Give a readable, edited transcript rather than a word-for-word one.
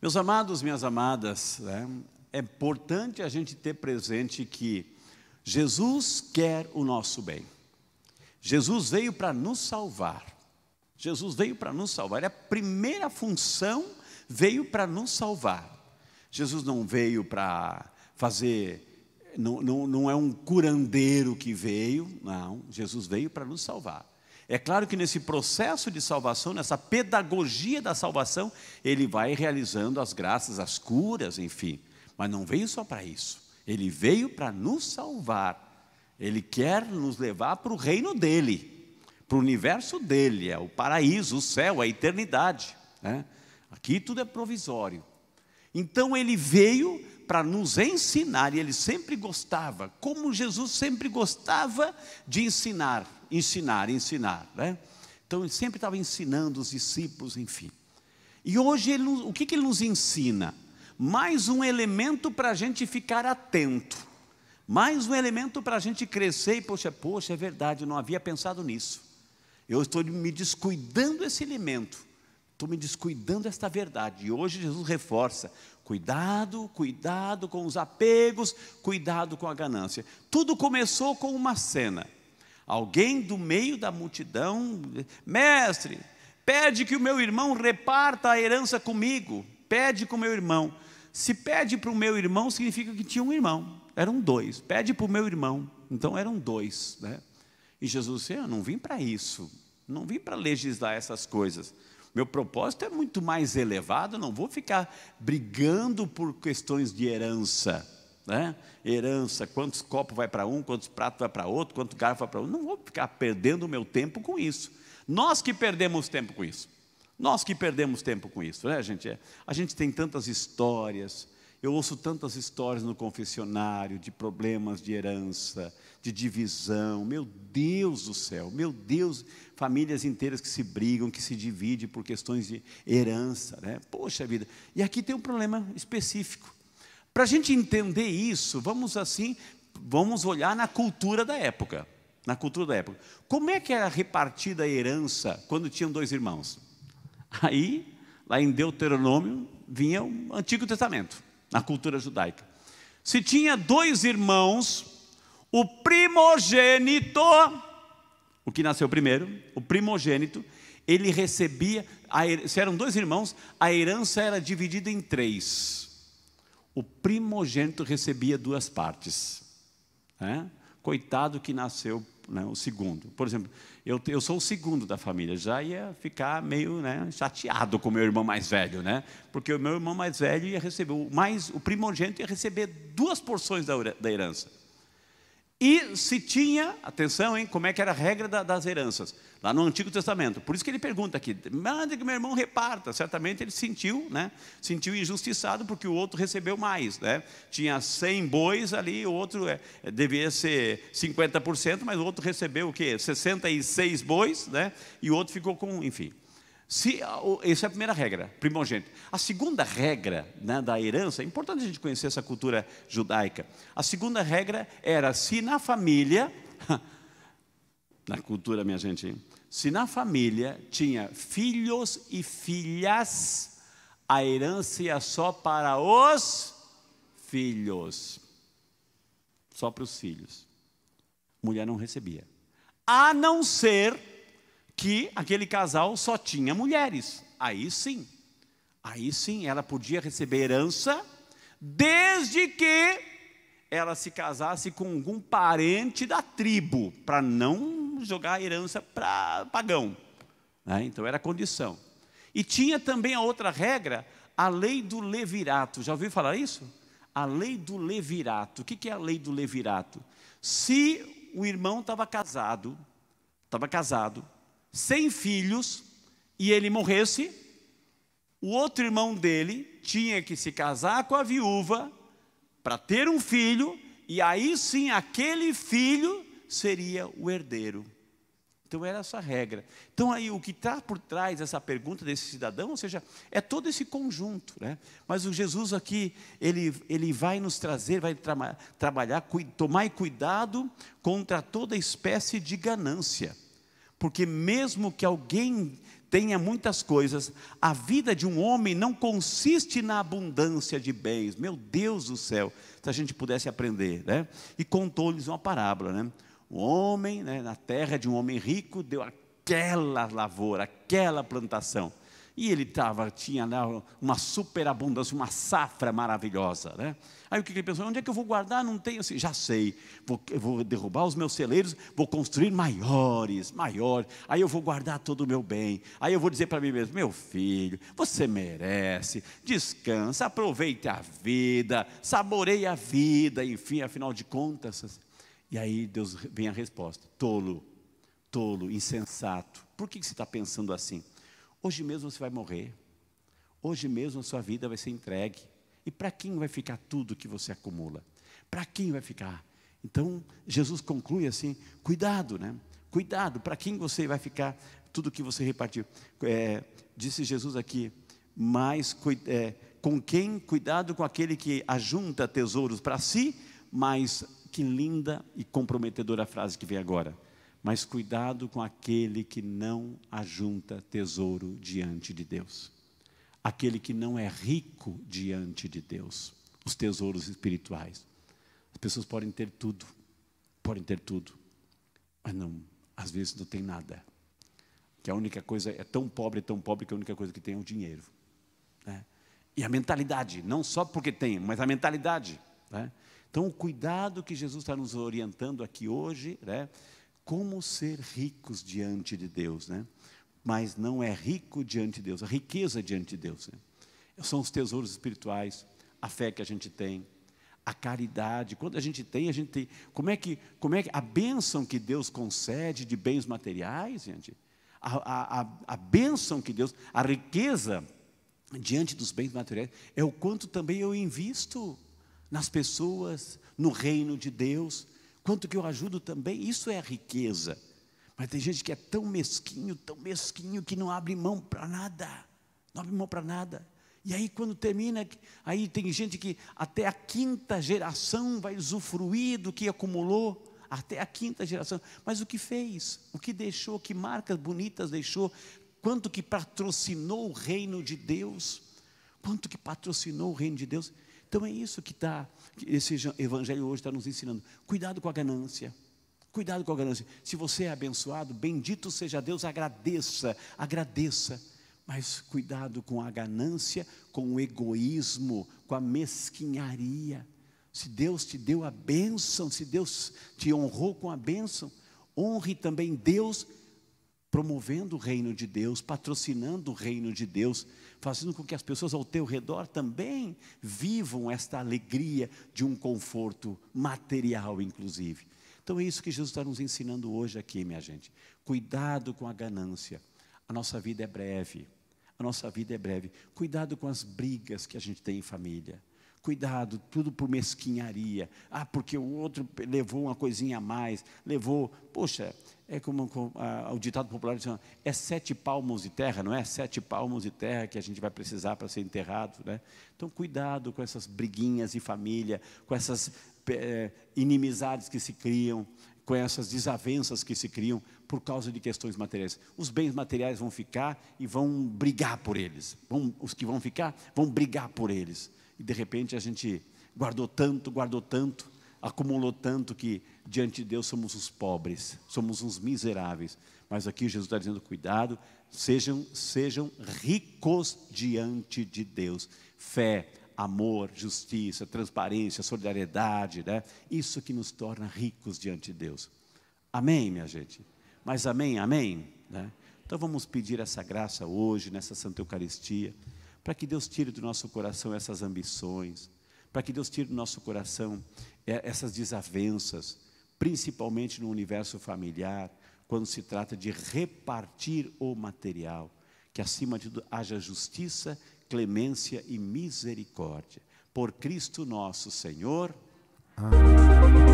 Meus amados, minhas amadas, é importante a gente ter presente que Jesus quer o nosso bem. Jesus veio para nos salvar. Jesus veio para nos salvar. A primeira função veio para nos salvar. Jesus não veio para fazer, não é um curandeiro que veio, não. Jesus veio para nos salvar. É claro que nesse processo de salvação, nessa pedagogia da salvação, Ele vai realizando as graças, as curas, enfim. Mas não veio só para isso. Ele veio para nos salvar. Ele quer nos levar para o reino dEle, para o universo dEle, é o paraíso, o céu, a eternidade, né? Aqui tudo é provisório. Então Ele veio para nos ensinar, e Ele sempre gostava, como Jesus sempre gostava de ensinar, né? Então Ele sempre estava ensinando os discípulos, enfim. E hoje o que Ele nos ensina? Mais um elemento para a gente ficar atento, mais um elemento para a gente crescer, e poxa, é verdade, eu não havia pensado nisso, eu estou me descuidando desse elemento, estou me descuidando desta verdade, e hoje Jesus reforça, cuidado com os apegos, cuidado com a ganância. Tudo começou com uma cena, alguém do meio da multidão, mestre, pede que o meu irmão reparta a herança comigo, pede com o meu irmão. Se pede para o meu irmão, significa que tinha um irmão, eram dois, pede para o meu irmão, então eram dois, né? E Jesus disse, eu não vim para isso, não vim para legislar essas coisas, meu propósito é muito mais elevado, eu não vou ficar brigando por questões de herança, né? Herança, quantos copos vai para um, quantos pratos vai para outro, quanto garfo vai para outro, não vou ficar perdendo o meu tempo com isso, nós que perdemos tempo com isso. Nós que perdemos tempo com isso, né, gente? A gente tem tantas histórias, eu ouço tantas histórias no confessionário, de problemas de herança, de divisão, meu Deus do céu, meu Deus, famílias inteiras que se brigam, que se dividem por questões de herança, né? Poxa vida, e aqui tem um problema específico. Para a gente entender isso, vamos olhar na cultura da época, Como é que era repartida a herança quando tinham dois irmãos? Aí, lá em Deuteronômio, vinha o Antigo Testamento, na cultura judaica. Se tinha dois irmãos, o primogênito, o que nasceu primeiro, o primogênito, ele recebia, se eram dois irmãos, a herança era dividida em três. O primogênito recebia duas partes, né? Coitado que nasceu, né, o segundo. Por exemplo, eu sou o segundo da família, já ia ficar meio, né, chateado com o meu irmão mais velho, né? Porque o meu irmão mais velho ia receber, o primogênito ia receber duas porções da herança. E se tinha, atenção, hein, como é que era a regra das heranças, lá no Antigo Testamento. Por isso que ele pergunta aqui, manda que meu irmão reparta. Certamente ele sentiu injustiçado, porque o outro recebeu mais, né? Tinha 100 bois ali, o outro devia ser 50%, mas o outro recebeu o quê? 66 bois, né? E o outro ficou com, enfim. Essa é a primeira regra, primogênito. A segunda regra, né, da herança, é importante a gente conhecer essa cultura judaica. A segunda regra era, se na família, na cultura, minha gente, se na família tinha filhos e filhas, a herança ia só para os filhos. Só para os filhos. Mulher não recebia. A não ser que aquele casal só tinha mulheres. Aí sim, ela podia receber herança, desde que ela se casasse com algum parente da tribo, para não jogar a herança para pagão, né? Então era a condição. E tinha também a outra regra, a lei do levirato. Já ouviu falar isso? A lei do levirato. O que é a lei do levirato? Se o irmão estava casado, sem filhos, e ele morresse, o outro irmão dele tinha que se casar com a viúva para ter um filho, e aí sim aquele filho seria o herdeiro. Então era essa a regra. Então aí o que está por trás dessa pergunta desse cidadão, ou seja, é todo esse conjunto, né? Mas o Jesus aqui, ele vai nos trazer, vai trabalhar, tomar cuidado contra toda espécie de ganância. Porque mesmo que alguém tenha muitas coisas. A vida de um homem não consiste na abundância de bens. Meu Deus do céu, se a gente pudesse aprender, né? E contou-lhes uma parábola, né? O homem, né, na terra de um homem rico, deu aquela lavoura, aquela plantação. E ele tinha lá uma superabundância, uma safra maravilhosa, né? Aí o que ele pensou? Onde é que eu vou guardar? Não tenho assim. Já sei, vou derrubar os meus celeiros, vou construir maiores. Aí eu vou guardar todo o meu bem. Aí eu vou dizer para mim mesmo: meu filho, você merece, descansa, aproveite a vida, saboreie a vida, enfim, afinal de contas. E aí Deus vem a resposta: tolo, insensato, por que você está pensando assim? Hoje mesmo você vai morrer, hoje mesmo a sua vida vai ser entregue. E para quem vai ficar tudo que você acumula? Para quem vai ficar? Então, Jesus conclui assim: cuidado, né? Cuidado, para quem você vai ficar tudo que você repartiu? Disse Jesus aqui, mas com quem? Cuidado com aquele que ajunta tesouros para si, mas que linda e comprometedora a frase que vem agora. Mas cuidado com aquele que não ajunta tesouro diante de Deus. Aquele que não é rico diante de Deus. Os tesouros espirituais. As pessoas podem ter tudo, mas não, às vezes não tem nada. Que a única coisa é tão pobre que a única coisa que tem é o dinheiro, né? E a mentalidade, não só porque tem, mas a mentalidade, né? Então o cuidado que Jesus está nos orientando aqui hoje, né? Como ser ricos diante de Deus, né? Mas não é rico diante de Deus, a riqueza diante de Deus, né? São os tesouros espirituais, a fé que a gente tem, a caridade. Quando a gente tem, como é que a bênção que Deus concede de bens materiais, gente? A bênção que Deus, a riqueza diante dos bens materiais, é o quanto também eu invisto nas pessoas, no reino de Deus, quanto que eu ajudo também. Isso é a riqueza. Mas tem gente que é tão mesquinho, que não abre mão para nada, e aí quando termina, aí tem gente que até a 5ª geração vai usufruir do que acumulou, até a 5ª geração, mas o que fez, o que deixou, que marcas bonitas deixou, quanto que patrocinou o reino de Deus, Então é isso que esse evangelho hoje está nos ensinando. Cuidado com a ganância. Se você é abençoado, bendito seja Deus, agradeça. Mas cuidado com a ganância, com o egoísmo, com a mesquinharia. Se Deus te deu a bênção, se Deus te honrou com a bênção, honre também Deus, promovendo o reino de Deus, patrocinando o reino de Deus, fazendo com que as pessoas ao teu redor também vivam esta alegria de um conforto material, inclusive. Então é isso que Jesus está nos ensinando hoje aqui, minha gente. Cuidado com a ganância. A nossa vida é breve. Cuidado com as brigas que a gente tem em família. Cuidado, tudo por mesquinharia. Porque o outro levou uma coisinha a mais. Poxa, é como o ditado popular diz, é 7 palmos de terra, não é? 7 palmos de terra que a gente vai precisar para ser enterrado, né? Então cuidado com essas briguinhas de família, com essas inimizades que se criam, com essas desavenças que se criam por causa de questões materiais. Os bens materiais vão ficar e vão brigar por eles. Os que vão ficar vão brigar por eles. E de repente a gente guardou tanto, acumulou tanto que diante de Deus somos os pobres, somos uns miseráveis. Mas aqui Jesus está dizendo: cuidado, sejam ricos diante de Deus. Fé, amor, justiça, transparência, solidariedade, né? Isso que nos torna ricos diante de Deus. Amém, minha gente? Mas amém, né? Então vamos pedir essa graça hoje, nessa Santa Eucaristia, para que Deus tire do nosso coração essas ambições, para que Deus tire do nosso coração essas desavenças, principalmente no universo familiar, quando se trata de repartir o material, que acima de tudo haja justiça, clemência e misericórdia. Por Cristo nosso Senhor. Amém.